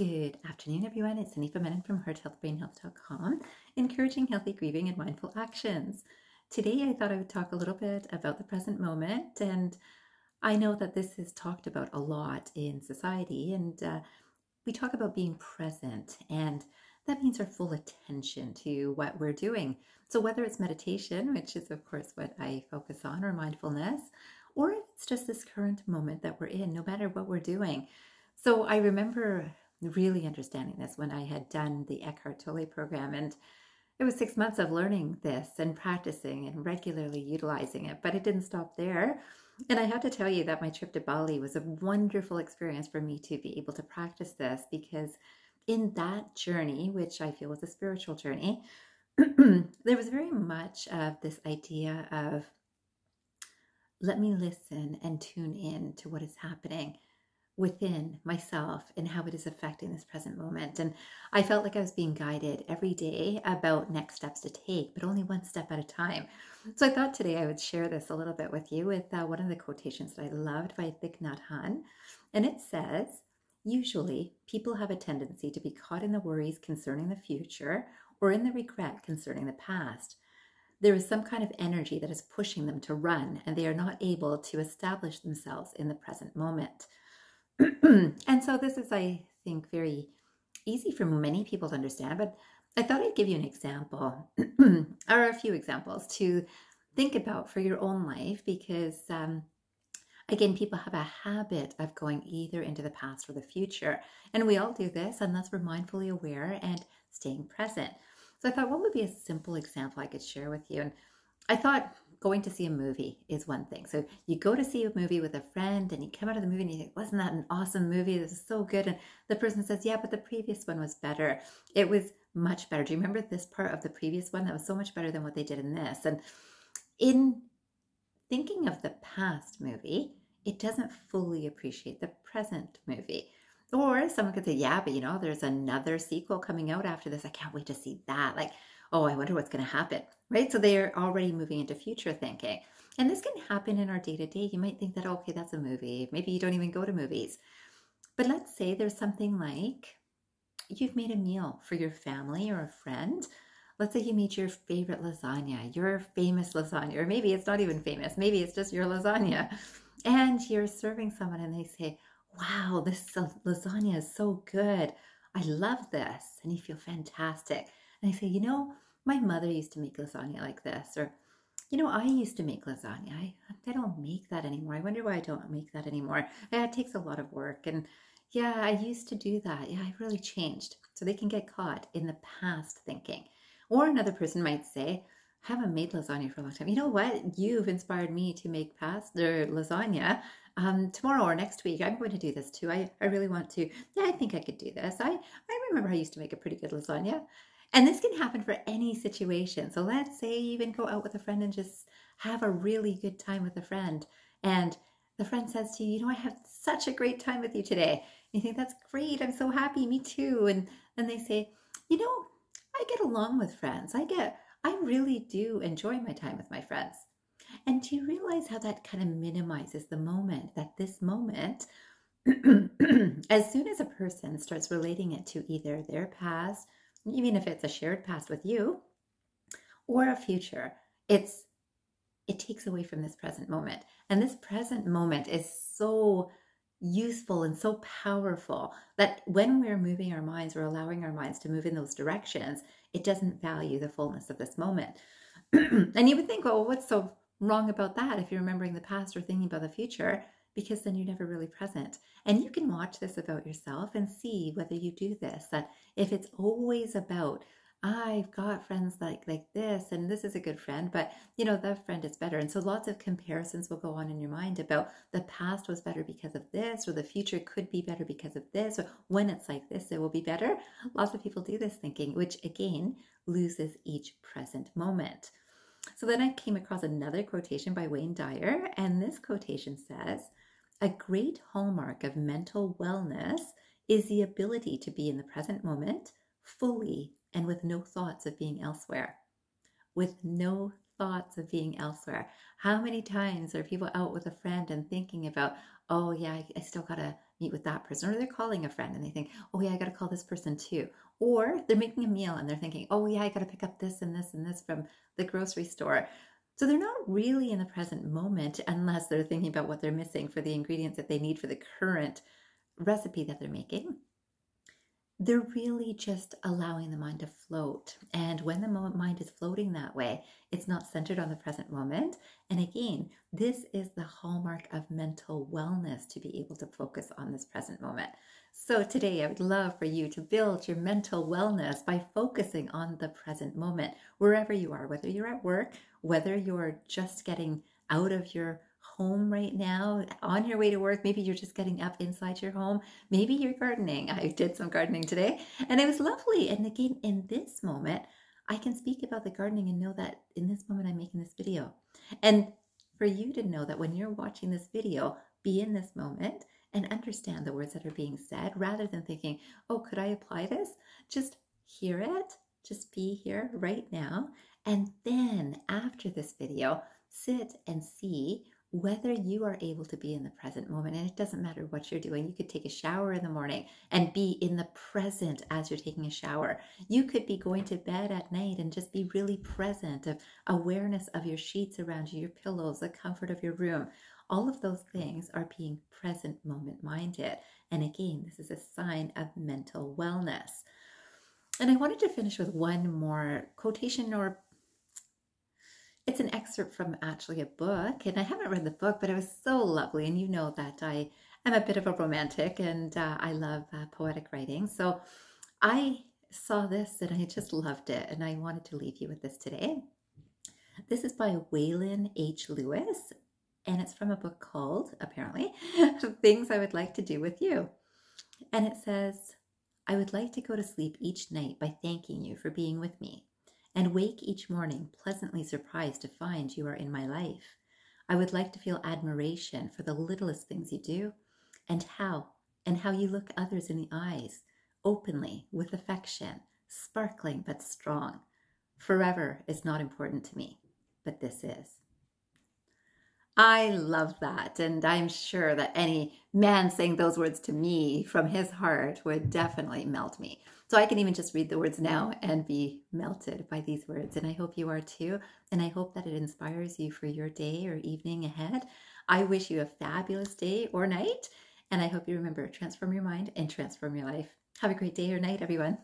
Good afternoon, everyone. It's Anifa Menon from hearthealthbrainhealth.com, encouraging healthy grieving and mindful actions. Today, I thought I would talk a little bit about the present moment, and I know that this is talked about a lot in society, and we talk about being present, and that means our full attention to what we're doing. So whether it's meditation, which is of course what I focus on, or mindfulness, or if it's just this current moment that we're in, no matter what we're doing. So I remember really understanding this when I had done the Eckhart Tolle program, and it was 6 months of learning this and practicing and regularly utilizing it, but it didn't stop there. And I have to tell you that my trip to Bali was a wonderful experience for me to be able to practice this, because in that journey, which I feel was a spiritual journey, there was very much of this idea of let me listen and tune in to what is happening within myself and how it is affecting this present moment. And I felt like I was being guided every day about next steps to take, but only one step at a time. So I thought today I would share this a little bit with you with one of the quotations that I loved by Thich Nhat Hanh. And it says, usually people have a tendency to be caught in the worries concerning the future or in the regret concerning the past. There is some kind of energy that is pushing them to run, and they are not able to establish themselves in the present moment. And so this is, I think, very easy for many people to understand, but I thought I'd give you an example or a few examples to think about for your own life, because again, people have a habit of going either into the past or the future, and we all do this unless we're mindfully aware and staying present. So I thought, what would be a simple example I could share with you? And I thought going to see a movie is one thing. So you go to see a movie with a friend and you come out of the movie and you think, wasn't that an awesome movie? This is so good. And the person says, yeah, but the previous one was better. It was much better. Do you remember this part of the previous one? That was so much better than what they did in this. And in thinking of the past movie, it doesn't fully appreciate the present movie. Or someone could say, yeah, but there's another sequel coming out after this. I can't wait to see that. Like, oh, I wonder what's going to happen, right? So they're already moving into future thinking. And this can happen in our day-to-day. You might think that, okay, that's a movie. Maybe you don't even go to movies. But let's say there's something like you've made a meal for your family or a friend. Let's say you made your favorite lasagna, your famous lasagna, or maybe it's not even famous. Maybe it's just your lasagna. And you're serving someone and they say, wow, this lasagna is so good. I love this. And you feel fantastic. And I say, my mother used to make lasagna like this. Or, I used to make lasagna. I don't make that anymore. I wonder why I don't make that anymore. Yeah, it takes a lot of work. And yeah, I used to do that. Yeah, I really changed. So they can get caught in the past thinking. Or another person might say, I haven't made lasagna for a long time. You know what? You've inspired me to make lasagna. Tomorrow or next week, I'm going to do this too. I really want to. Yeah, I think I could do this. I remember I used to make a pretty good lasagna. And this can happen for any situation. So let's say you even go out with a friend and just have a really good time with a friend. And the friend says to you, I had such a great time with you today. And you think, that's great. I'm so happy. Me too. And then they say, I get along with friends. I really do enjoy my time with my friends. And do you realize how that kind of minimizes the moment, that this moment, as soon as a person starts relating it to either their past, even if it's a shared past with you, or a future, it takes away from this present moment. And this present moment is so useful and so powerful that when we're moving our minds or allowing our minds to move in those directions, it doesn't value the fullness of this moment. And you would think, well, what's so wrong about that if you're remembering the past or thinking about the future? Because then you're never really present. And you can watch this about yourself and see whether you do this, that if it's always about, I've got friends like this, and this is a good friend, but that friend is better. And so lots of comparisons will go on in your mind about the past was better because of this, or the future could be better because of this, or when it's like this, it will be better. Lots of people do this thinking, which again loses each present moment. So then I came across another quotation by Wayne Dyer, and this quotation says, a great hallmark of mental wellness is the ability to be in the present moment fully and with no thoughts of being elsewhere. With no thoughts of being elsewhere. How many times are people out with a friend and thinking about, oh yeah, I still gotta meet with that person. Or they're calling a friend and they think, oh yeah, I gotta call this person too. Or they're making a meal and they're thinking, oh yeah, I gotta pick up this and this and this from the grocery store. So they're not really in the present moment unless they're thinking about what they're missing for the ingredients that they need for the current recipe that they're making. They're really just allowing the mind to float. And when the mind is floating that way, it's not centered on the present moment. And again, this is the hallmark of mental wellness, to be able to focus on this present moment. So today I would love for you to build your mental wellness by focusing on the present moment, wherever you are, whether you're at work, whether you're just getting out of your home right now, on your way to work, maybe you're just getting up inside your home, maybe you're gardening. I did some gardening today and it was lovely. And again, in this moment, I can speak about the gardening and know that in this moment I'm making this video. And for you to know that when you're watching this video, be in this moment and understand the words that are being said rather than thinking, oh, could I apply this? Just hear it, just be here right now. And then after this video, sit and see whether you are able to be in the present moment. And it doesn't matter what you're doing. You could take a shower in the morning and be in the present as you're taking a shower. You could be going to bed at night and just be really present, of awareness of your sheets around you, your pillows, the comfort of your room. All of those things are being present moment minded. And again, this is a sign of mental wellness. And I wanted to finish with one more quotation, or it's an excerpt from actually a book, and I haven't read the book, but it was so lovely. And you know that I am a bit of a romantic, and I love poetic writing. So I saw this and I just loved it, and I wanted to leave you with this today. This is by Waylon H. Lewis, and it's from a book called, apparently, Things I Would Like to Do With You. And it says, I would like to go to sleep each night by thanking you for being with me, and wake each morning pleasantly surprised to find you are in my life. I would like to feel admiration for the littlest things you do, and how you look others in the eyes, openly, with affection, sparkling but strong. Forever is not important to me, but this is. I love that, and I'm sure that any man saying those words to me from his heart would definitely melt me. So I can even just read the words now and be melted by these words, and I hope you are too, and I hope that it inspires you for your day or evening ahead. I wish you a fabulous day or night, and I hope you remember, transform your mind and transform your life. Have a great day or night, everyone.